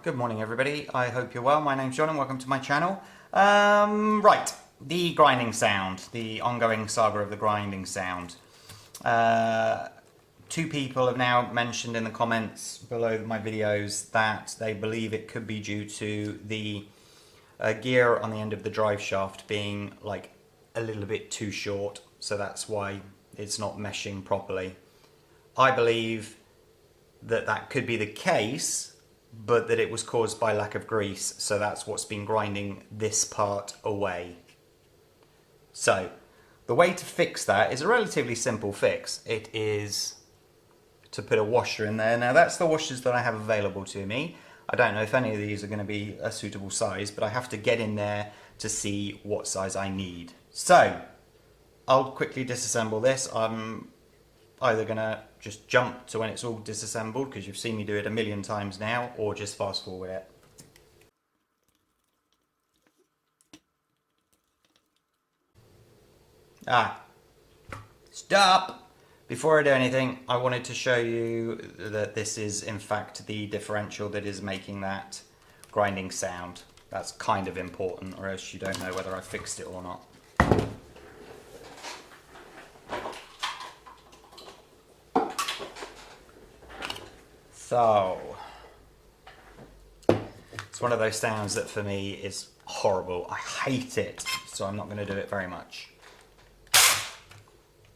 Good morning, everybody. I hope you're well. My name's John and welcome to my channel. Right, the grinding sound, the ongoing saga of the grinding sound. Two people have now mentioned in the comments below my videos that they believe it could be due to the gear on the end of the drive shaft being like a little bit too short, so that's why it's not meshing properly. I believe that that could be the case, but that it was caused by lack of grease, so that's what's been grinding this part away. So the way to fix that is a relatively simple fix. It is to put a washer in there. Now that's the washers that I have available to me. I don't know if any of these are going to be a suitable size, but I have to get in there to see what size I need. So I'll quickly disassemble this. I'm either going to just jump to when it's all disassembled, because you've seen me do it a million times now, or just fast forward it. Stop! Before I do anything, I wanted to show you that this is in fact the differential that is making that grinding sound. That's kind of important, or else you don't know whether I fixed it or not. So, it's one of those sounds that for me is horrible. I hate it, so I'm not going to do it very much.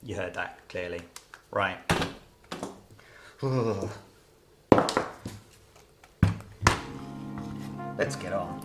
You heard that clearly. Right. Let's get on.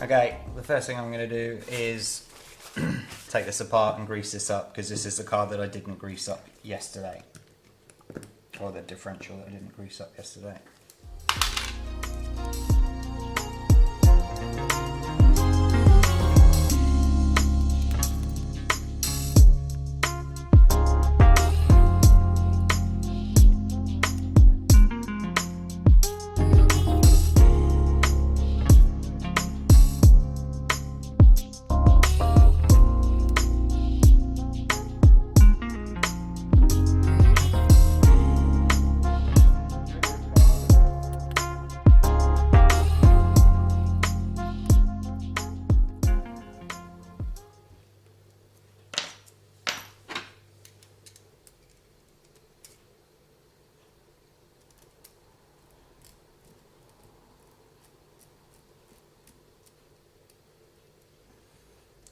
Okay, the first thing I'm going to do is take this apart and grease this up, because this is the car that I didn't grease up yesterday. Or the differential that I didn't grease up yesterday.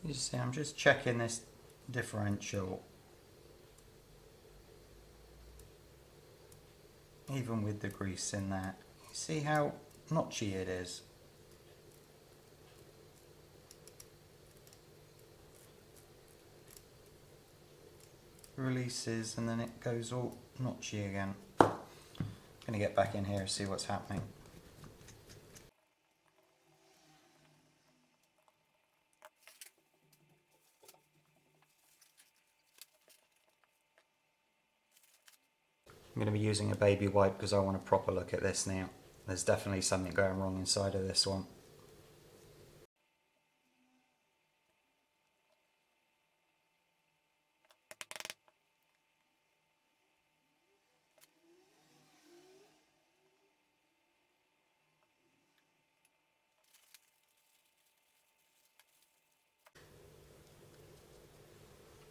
You see, I'm just checking this differential, even with the grease in there. You see how notchy it is? Releases and then it goes all notchy again. I'm going to get back in here and see what's happening. I'm going to be using a baby wipe because I want a proper look at this now. There's definitely something going wrong inside of this one.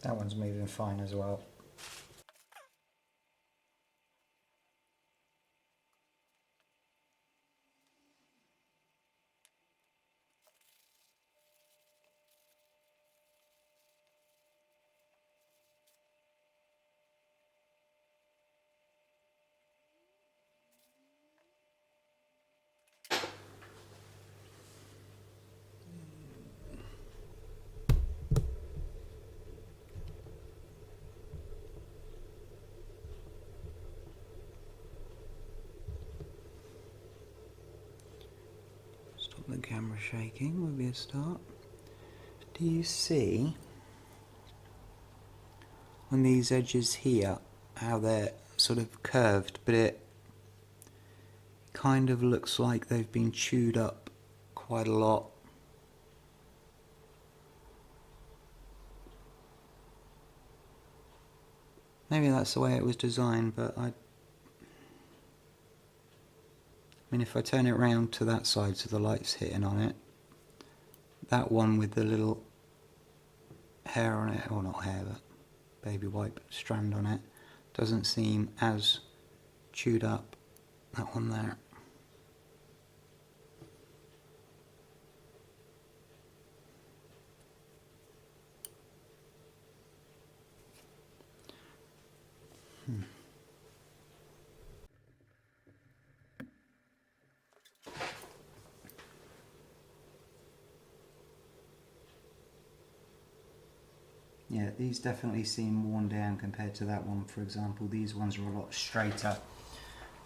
That one's moving fine as well. camera shaking would be a start. Do you see on these edges here how they're sort of curved, but it kind of looks like they've been chewed up quite a lot. Maybe that's the way it was designed, but I mean, if I turn it round to that side so the light's hitting on it, that one with the little hair on it, or not hair, but baby wipe strand on it, doesn't seem as chewed up. That one there. Yeah, these definitely seem worn down compared to that one, for example. These ones are a lot straighter.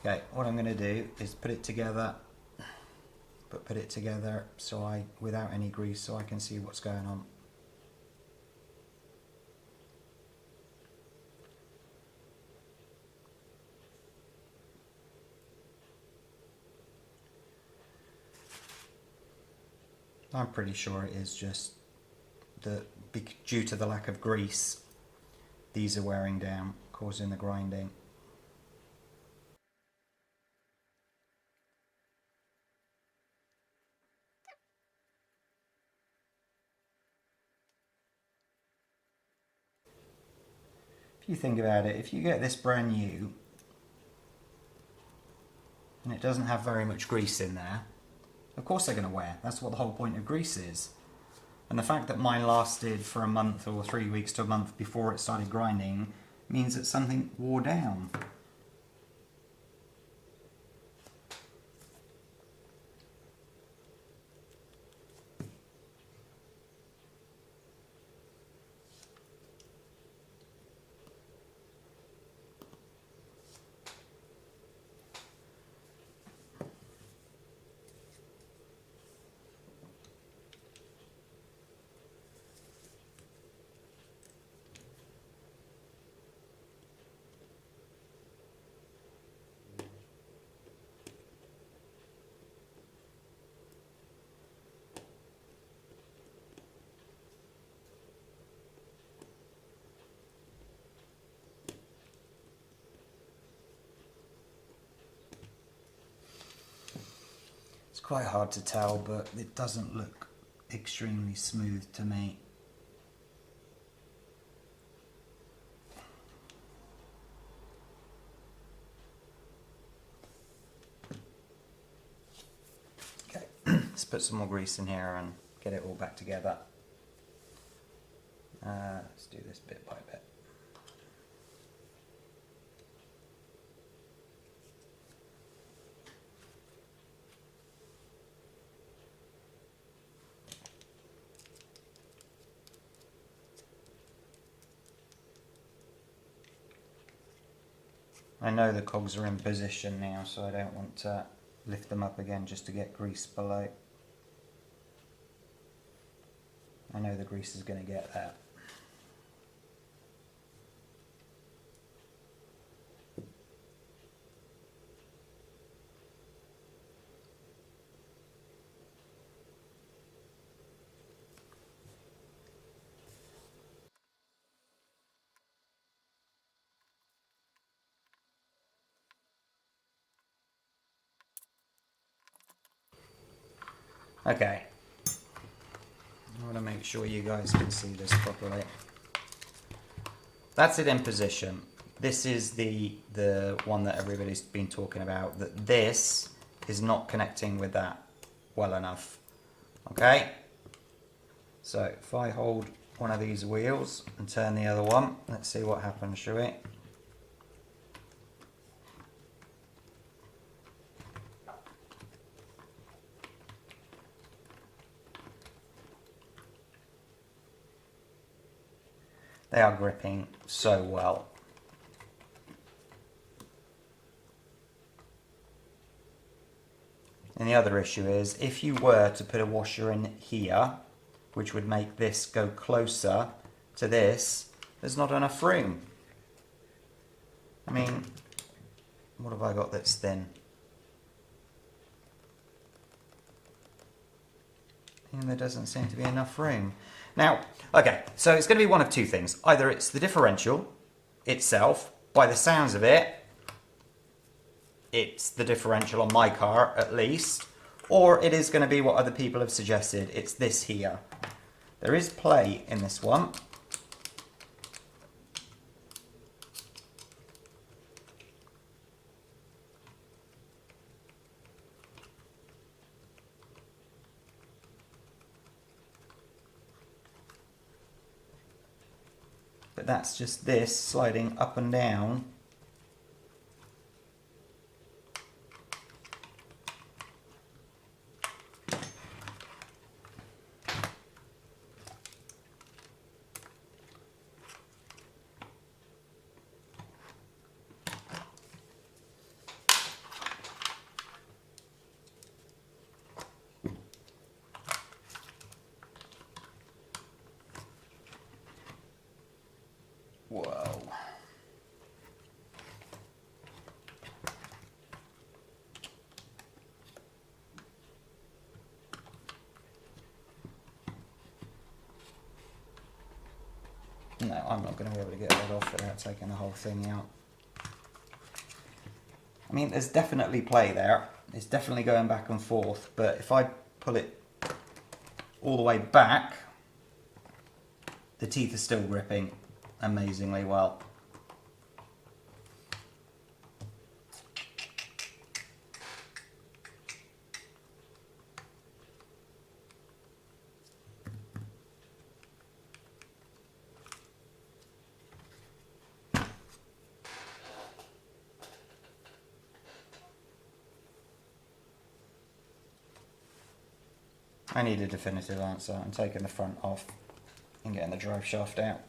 Okay, what I'm going to do is put it together, put it together so without any grease, so I can see what's going on. I'm pretty sure it is just due to the lack of grease, these are wearing down, causing the grinding. If you think about it, if you get this brand new and it doesn't have very much grease in there, of course they're going to wear. That's what the whole point of grease is. And the fact that mine lasted for a month or 3 weeks to a month before it started grinding means that something wore down. It's quite hard to tell, but it doesn't look extremely smooth to me. Okay, let's put some more grease in here and get it all back together. Let's do this bit by bit. I know the cogs are in position now, so I don't want to lift them up again just to get grease below. I know the grease is going to get there. Okay, I want to make sure you guys can see this properly. That's it in position. This is the one that everybody's been talking about, that this is not connecting with that well enough. Okay, so if I hold one of these wheels and turn the other one, let's see what happens, shall we? They are gripping so well. And the other issue is, if you were to put a washer in here, which would make this go closer to this, there's not enough room. I mean, what have I got that's thin? And there doesn't seem to be enough room. Now, okay, so it's going to be one of two things. Either it's the differential itself, by the sounds of it, it's the differential on my car at least, or it is going to be what other people have suggested. It's this here. There is play in this one. But that's just this sliding up and down. Whoa. No, I'm not going to be able to get that off without taking the whole thing out. I mean, there's definitely play there. It's definitely going back and forth, but if I pull it all the way back, the teeth are still gripping amazingly well. I need a definitive answer. I'm taking the front off and getting the drive shaft out.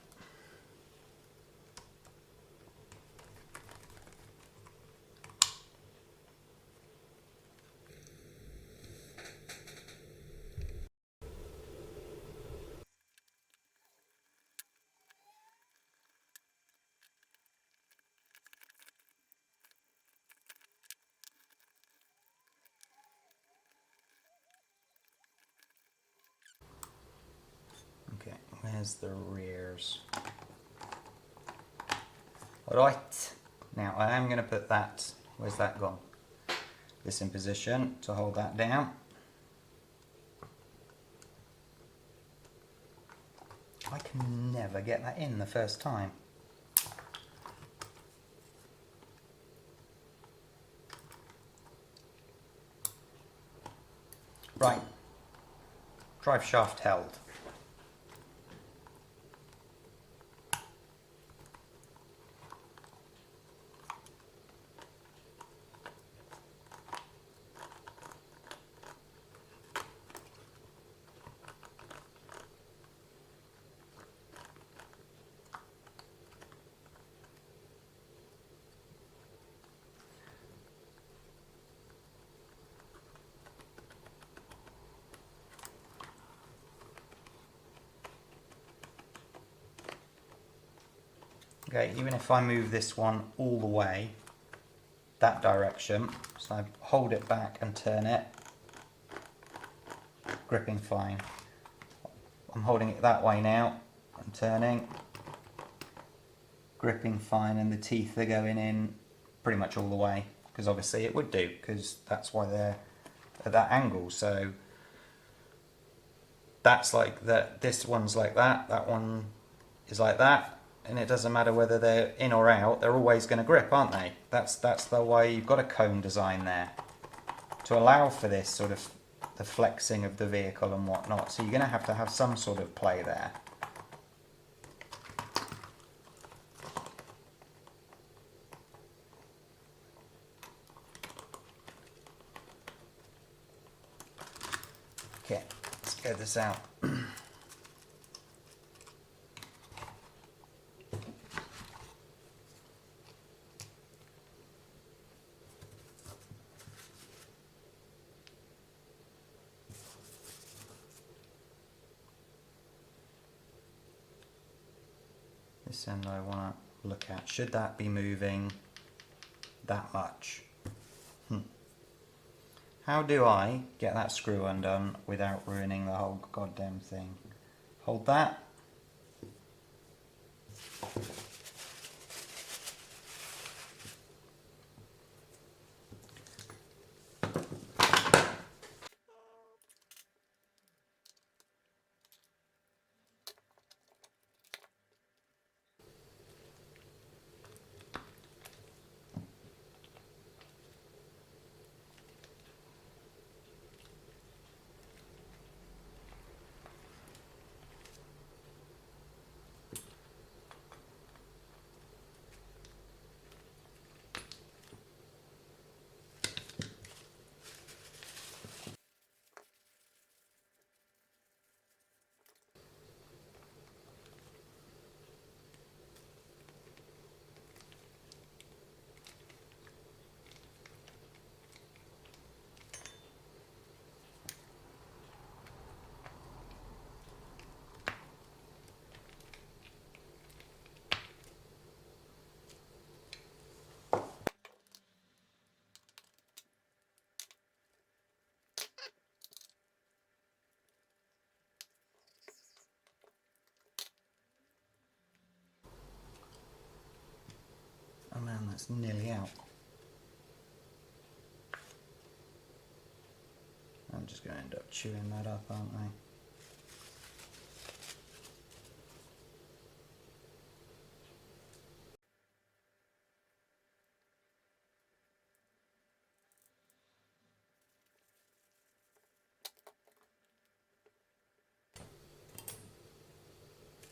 Okay, where's the rears? Right, now I am going to put that, where's that gone? This in position to hold that down. I can never get that in the first time. Right, drive shaft held. Okay, even if I move this one all the way that direction, so I hold it back and turn it, gripping fine. I'm holding it that way now, I'm turning, gripping fine, and the teeth are going in pretty much all the way, because obviously it would do, because that's why they're at that angle. So that's like that, this one's like that, that one is like that. And it doesn't matter whether they're in or out, they're always going to grip, aren't they? That's the way you've got a cone design there, to allow for this sort of the flexing of the vehicle and whatnot. So you're going to have some sort of play there. Okay, let's get this out. This end I want to look at. Should that be moving that much? How do I get that screw undone without ruining the whole goddamn thing? Hold that. Oh man, that's nearly out. I'm just going to end up chewing that up, aren't I?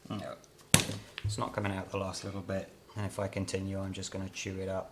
No, it's not coming out the last little bit, and if I continue I'm just going to chew it up.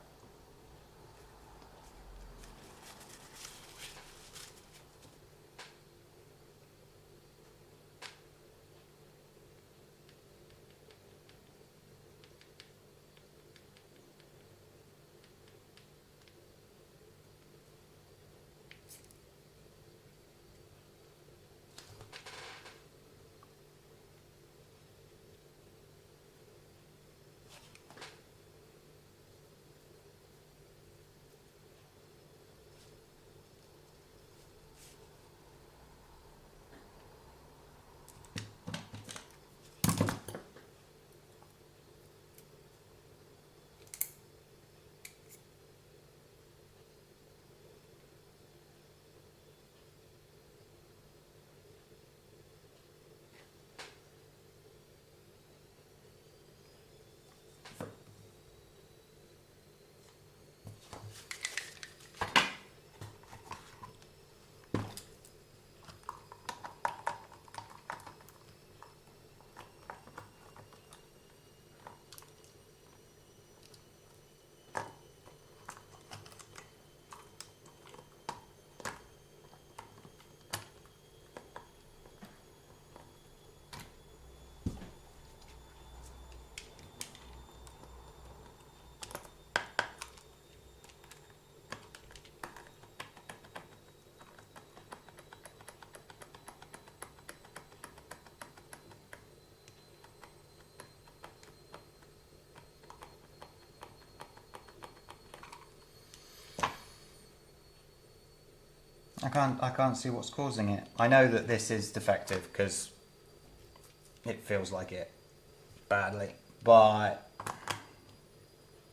I can't see what's causing it. I know that this is defective because it feels like it badly, but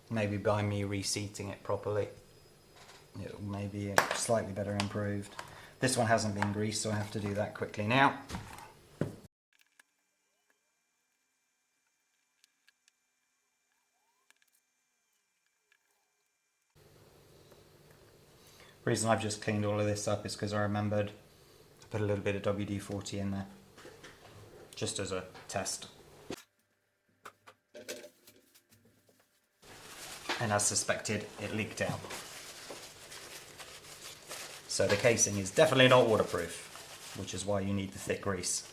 maybe by me reseating it properly, it may be slightly better improved. This one hasn't been greased, so I have to do that quickly now. The reason I've just cleaned all of this up is because I remembered I put a little bit of WD-40 in there, just as a test. And as suspected, it leaked out. So the casing is definitely not waterproof, which is why you need the thick grease.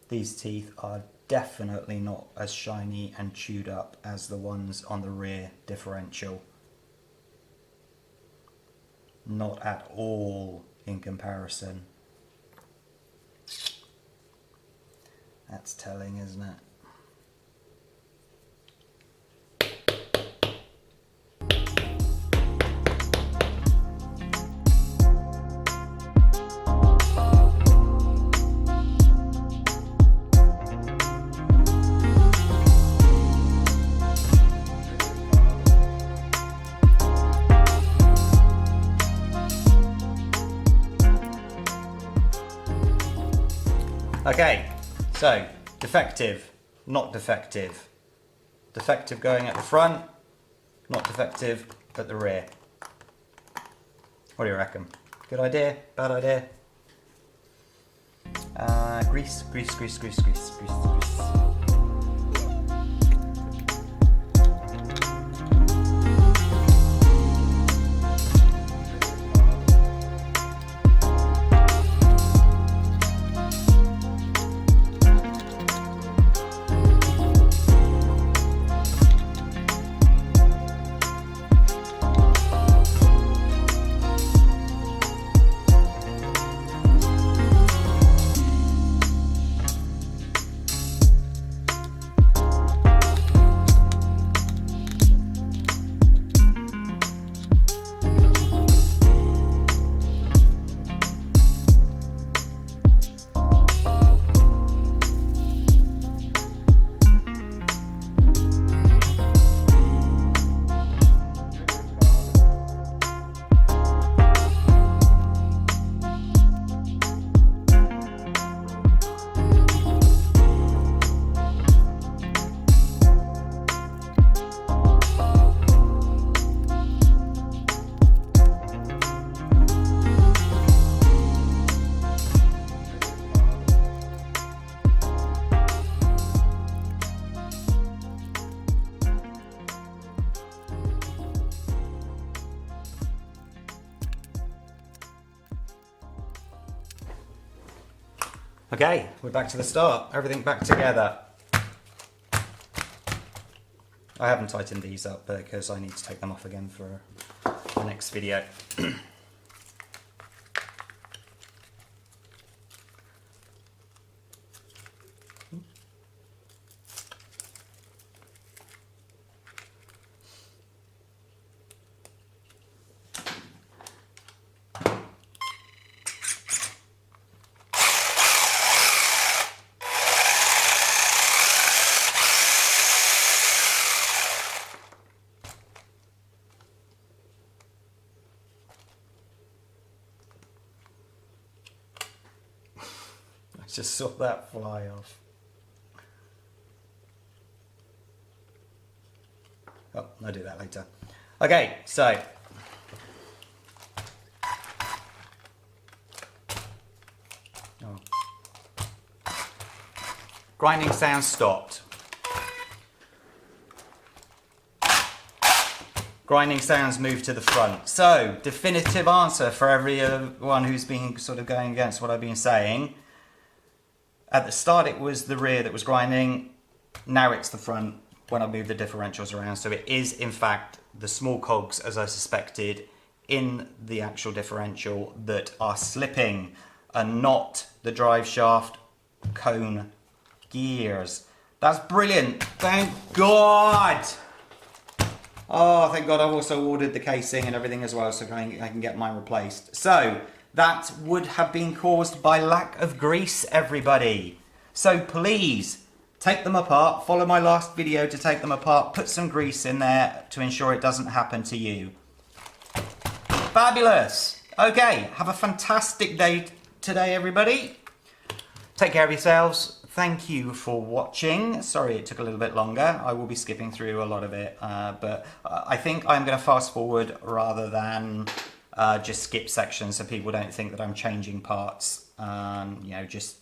These teeth are definitely not as shiny and chewed up as the ones on the rear differential. Not at all in comparison. That's telling, isn't it? Okay, so defective, not defective. Defective going at the front, not defective at the rear. What do you reckon? Good idea? Bad idea? Grease, grease, grease, grease, grease, grease, grease. Okay, we're back to the start. Everything back together. I haven't tightened these up because I need to take them off again for the next video. Just saw that fly off. Oh, I'll do that later. Okay, so. Oh. Grinding sound stopped. Grinding sounds moved to the front. So, definitive answer for everyone who's been sort of going against what I've been saying. At the start it was the rear that was grinding, now it's the front when I move the differentials around. So it is in fact the small cogs, as I suspected, in the actual differential that are slipping and not the drive shaft cone gears. That's brilliant, thank God! Oh, thank God I've also ordered the casing and everything as well so I can get mine replaced. So, that would have been caused by lack of grease, everybody. So please, take them apart. Follow my last video to take them apart. Put some grease in there to ensure it doesn't happen to you. Fabulous. Okay, have a fantastic day today, everybody. Take care of yourselves. Thank you for watching. Sorry it took a little bit longer. I will be skipping through a lot of it, but I think I'm going to fast forward rather than just skip sections so people don't think that I'm changing parts, you know, just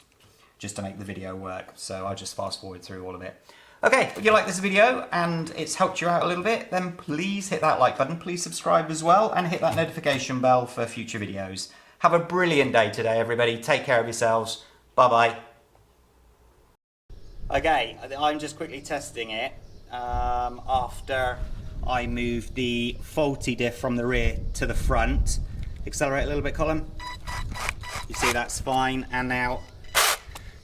to make the video work. So I'll just fast forward through all of it. Okay, if you like this video and it's helped you out a little bit, then please hit that like button, please subscribe as well, and hit that notification bell for future videos. Have a brilliant day today, everybody. Take care of yourselves. Bye-bye. Okay, I'm just quickly testing it after I moved the faulty diff from the rear to the front. Accelerate a little bit, Colin. You see that's fine, and now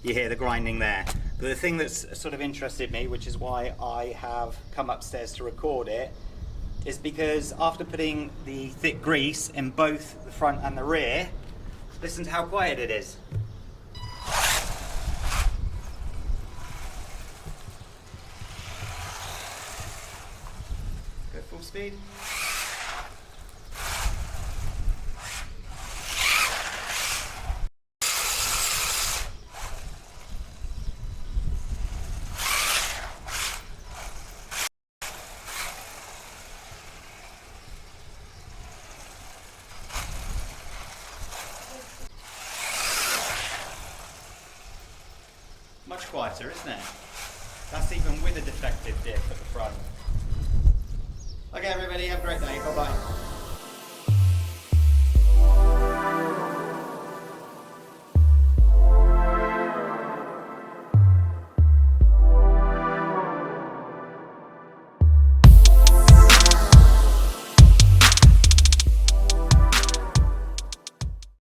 you hear the grinding there. But the thing that's sort of interested me, which is why I have come upstairs to record it, is because after putting the thick grease in both the front and the rear, listen to how quiet it is. Go full speed. Much quieter, isn't it? That's even with a defective diff at the front. Okay everybody, have a great day, bye bye.